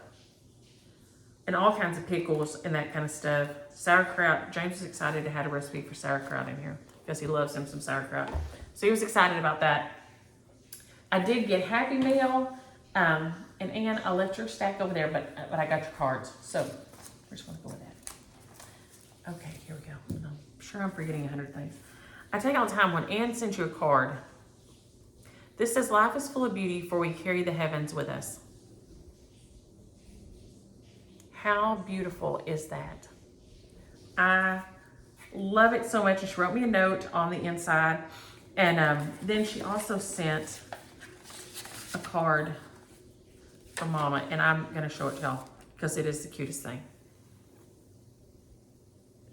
And all kinds of pickles and that kind of stuff. Sauerkraut. James was excited to have a recipe for sauerkraut in here because he loves him some sauerkraut. So he was excited about that. I did get Happy Meal. And Ann, I left your stack over there, but I got your cards. So we're just going to go with that. Okay, here we go. I'm sure I'm forgetting 100 things. I take all the time when Ann sends you a card. This says, life is full of beauty, for we carry the heavens with us. How beautiful is that? I love it so much. And she wrote me a note on the inside. And then she also sent a card from Mama. And I'm going to show it to y'all because it is the cutest thing.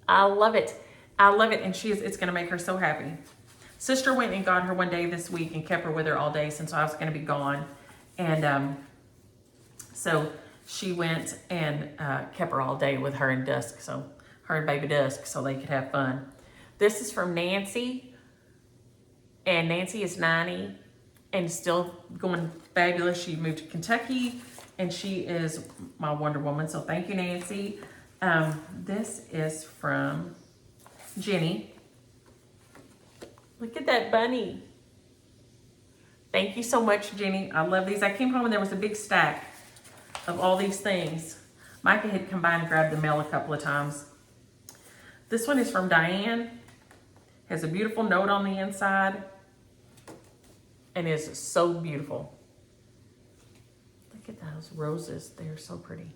I love it. I love it. And it's going to make her so happy. Sister went and got her one day this week and kept her with her all day since I was going to be gone. And so she went and kept her all day with her and Dusk. So her and baby Dusk, so they could have fun. This is from Nancy. And Nancy is 90 and still going fabulous. She moved to Kentucky and she is my Wonder Woman. So thank you, Nancy. This is from Jenny. Look at that bunny. Thank you so much, Jenny. I love these. I came home and there was a big stack of all these things. Micah had come by and grabbed the mail a couple of times. This one is from Diane. Has a beautiful note on the inside. And is so beautiful. Look at those roses. They're so pretty.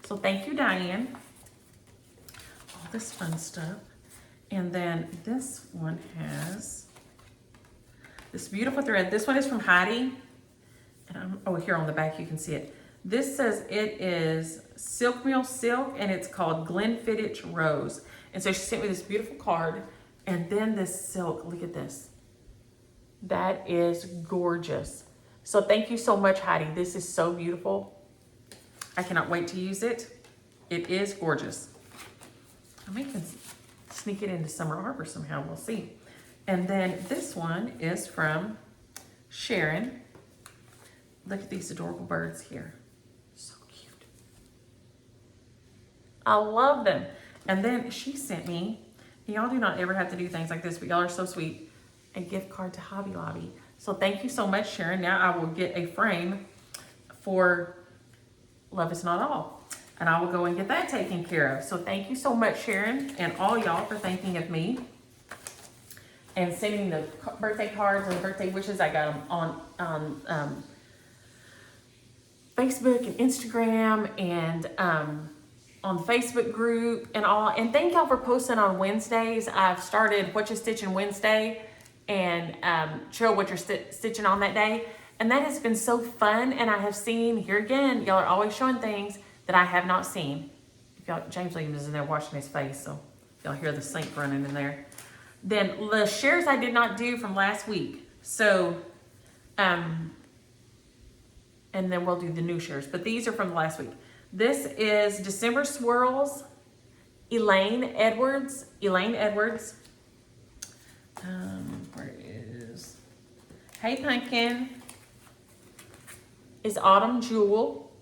So thank you, Diane. All this fun stuff. And then this one has this beautiful thread. This one is from Heidi. And here on the back you can see it. This says it is Silk Mill Silk and it's called Glenfiddich Rose. And so she sent me this beautiful card and then this silk. Look at this. That is gorgeous. So thank you so much, Heidi. This is so beautiful. I cannot wait to use it. It is gorgeous. I may even sneak it into Summer Arbor somehow. We'll see. And then this one is from Sharon. Look at these adorable birds here. So cute. I love them. And then she sent me, y'all do not ever have to do things like this, but y'all are so sweet, a gift card to Hobby Lobby. So thank you so much, Sharon. Now I will get a frame for Love Is Not All. And I will go and get that taken care of. So thank you so much, Sharon, and all y'all for thinking of me. And sending the birthday cards and birthday wishes. I got them on Facebook and Instagram and on the Facebook group and all. And thank y'all for posting on Wednesdays. I've started What You Stitching Wednesday and show what you're stitching on that day. And that has been so fun. And I have seen, here again, y'all are always showing things that I have not seen. If y'all, James Williams is in there washing his face, so y'all hear the sink running in there. Then the shares I did not do from last week. So And then we'll do the new shares, but these are from last week. This is December Swirls, Elaine Edwards. Where is, Hey Pumpkin is Autumn Jewel.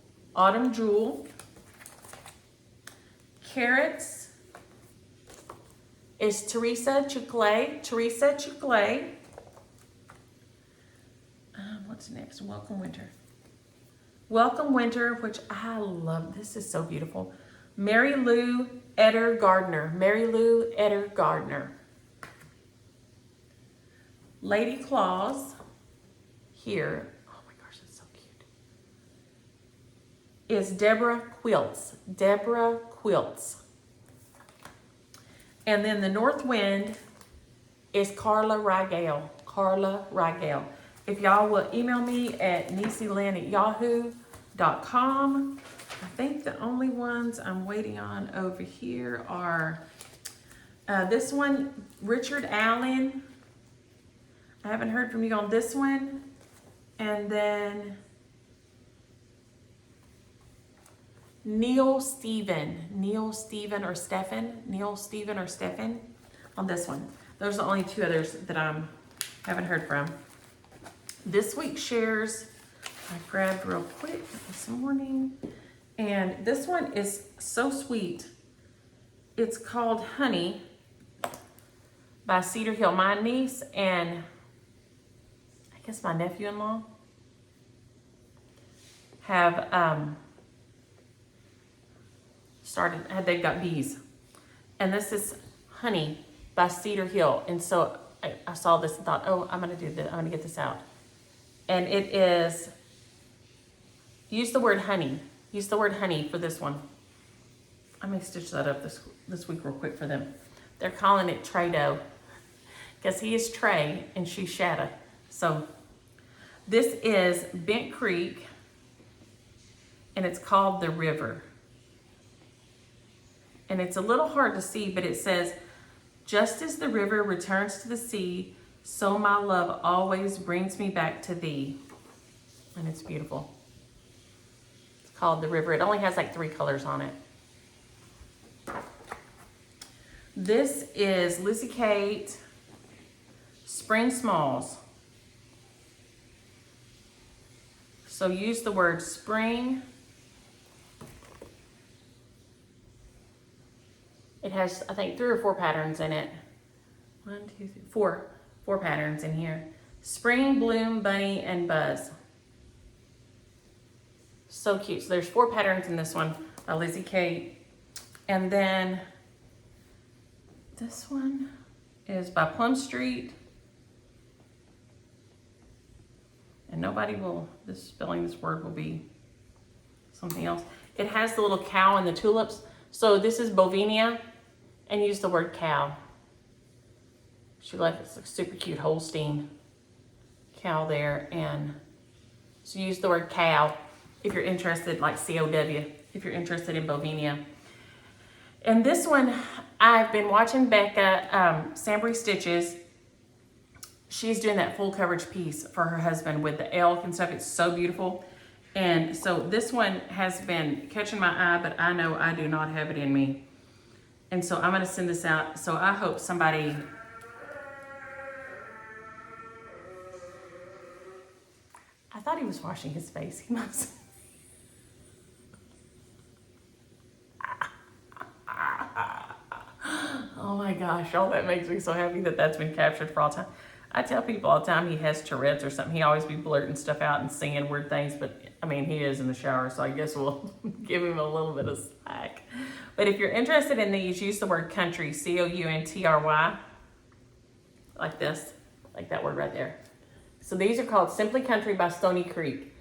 Carrots is Teresa Chiclet. What's next? Welcome Winter, which I love. This is so beautiful. Mary Lou Eder Gardner. Lady Claus here. Oh my gosh, that's so cute. Is Deborah Quilts. And then the North Wind is Carla Rigale. If y'all will email me at niecylynn@yahoo.com. I think the only ones I'm waiting on over here are this one, Richard Allen. I haven't heard from you on this one. And then Neil Stephen or Stephen on this one. Those are the only two others that I haven't heard from. This week's shares I grabbed real quick this morning, and this one is so sweet. It's called Honey by Cedar Hill. My niece and I guess my nephew-in-law have they've got bees, and this is Honey by Cedar Hill. And so I saw this and thought, oh, I'm gonna get this out. And it is, use the word honey for this one. I may stitch that up this week real quick for them. They're calling it Trey-Doh, because he is Trey and she's Shatta. So this is Bent Creek, and it's called The River. And it's a little hard to see, but it says, just as the river returns to the sea, so my love always brings me back to thee. And it's beautiful. It's called The River. It only has like 3 colors on it. This is Lizzie Kate Spring Smalls. So use the word spring. It has, I think, 3 or 4 patterns in it. 1, 2, 3, 4 patterns in here. Spring, Bloom, Bunny, and Buzz. So cute. So there's 4 patterns in this one by Lizzie Kate. And then this one is by Plum Street. And spelling this word will be something else. It has the little cow and the tulips. So this is Bovinia, and use the word cow. She left it's a super cute Holstein cow there, and so use the word cow if you're interested, like C-O-W, if you're interested in Bovinia. And this one, I've been watching Becca Sambry Stitches. She's doing that full coverage piece for her husband with the elk and stuff. It's so beautiful. And so this one has been catching my eye, but I know I do not have it in me. And so I'm going to send this out. So I hope somebody... I thought he was washing his face. He must... Oh my gosh, y'all, that makes me so happy that that's been captured for all time. I tell people all the time he has Tourette's or something. He always be blurting stuff out and singing weird things, but I mean, he is in the shower, so I guess we'll give him a little bit of slack. But if you're interested in these, use the word country, C-O-U-N-T-R-Y, like this, like that word right there. So these are called Simply Country by Stony Creek,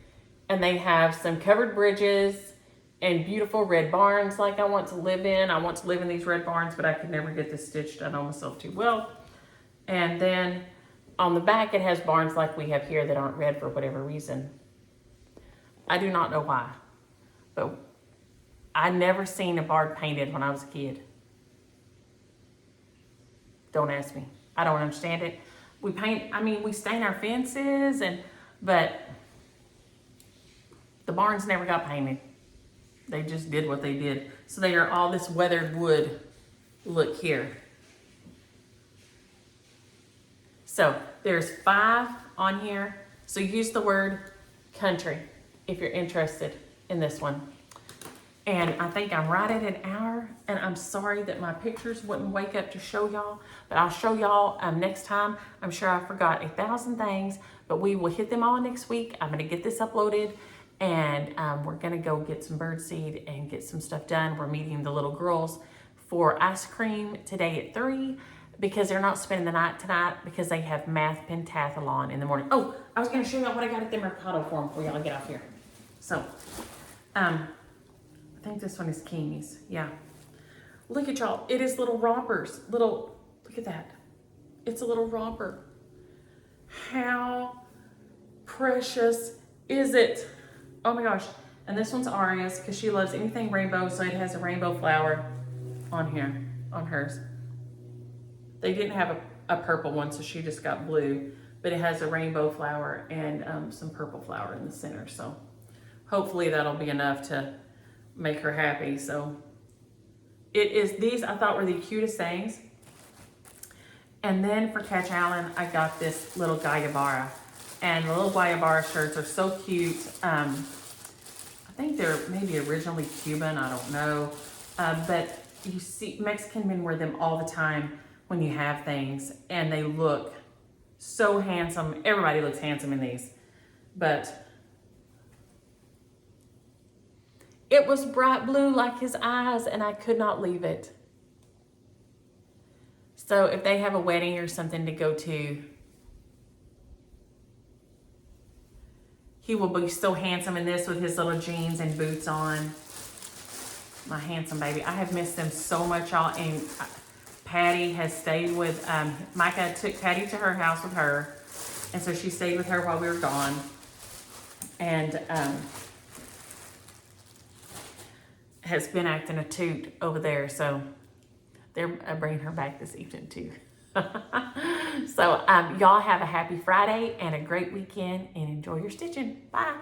and they have some covered bridges and beautiful red barns like I want to live in. I want to live in these red barns, but I could never get this stitched. I know myself too well. And then on the back, it has barns like we have here that aren't red for whatever reason. I do not know why, but I never seen a barn painted when I was a kid. Don't ask me. I don't understand it. We paint, I mean, we stain our fences and But the barns never got painted. They just did what they did. So they are all this weathered wood look here. So there's 5 on here. So use the word country if you're interested in this one. And I think I'm right at an hour, and I'm sorry that my pictures wouldn't wake up to show y'all, but I'll show y'all next time. I'm sure I forgot 1,000 things, but we will hit them all next week. I'm gonna get this uploaded, and we're gonna go get some birdseed and get some stuff done. We're meeting the little girls for ice cream today at 3 because they're not spending the night tonight because they have math pentathlon in the morning. Oh, I was gonna show y'all what I got at the Mercado for them before y'all get off here. So, I think this one is King's, yeah. Look at y'all, it is little rompers. Look at that. It's a little romper. How precious is it? Oh my gosh. And this one's Aria's because she loves anything rainbow, so it has a rainbow flower on here, on hers. They didn't have a purple one, so she just got blue, but it has a rainbow flower and some purple flower in the center. So hopefully that'll be enough to make her happy. So it is, these I thought were the cutest things. And then for Catch Allen, I got this little Guayabara, and the little Guayabara shirts are so cute. I think they're maybe originally Cuban, I don't know. But you see Mexican men wear them all the time when you have things, and they look so handsome. Everybody looks handsome in these, but it was bright blue like his eyes, and I could not leave it. So if they have a wedding or something to go to, he will be so handsome in this with his little jeans and boots on. My handsome baby. I have missed them so much, y'all. And Patty has stayed with, Micah took Patty to her house with her. And so she stayed with her while we were gone. And has been acting a toot over there. So they're bringing her back this evening too. So y'all have a happy Friday and a great weekend, and enjoy your stitching. Bye.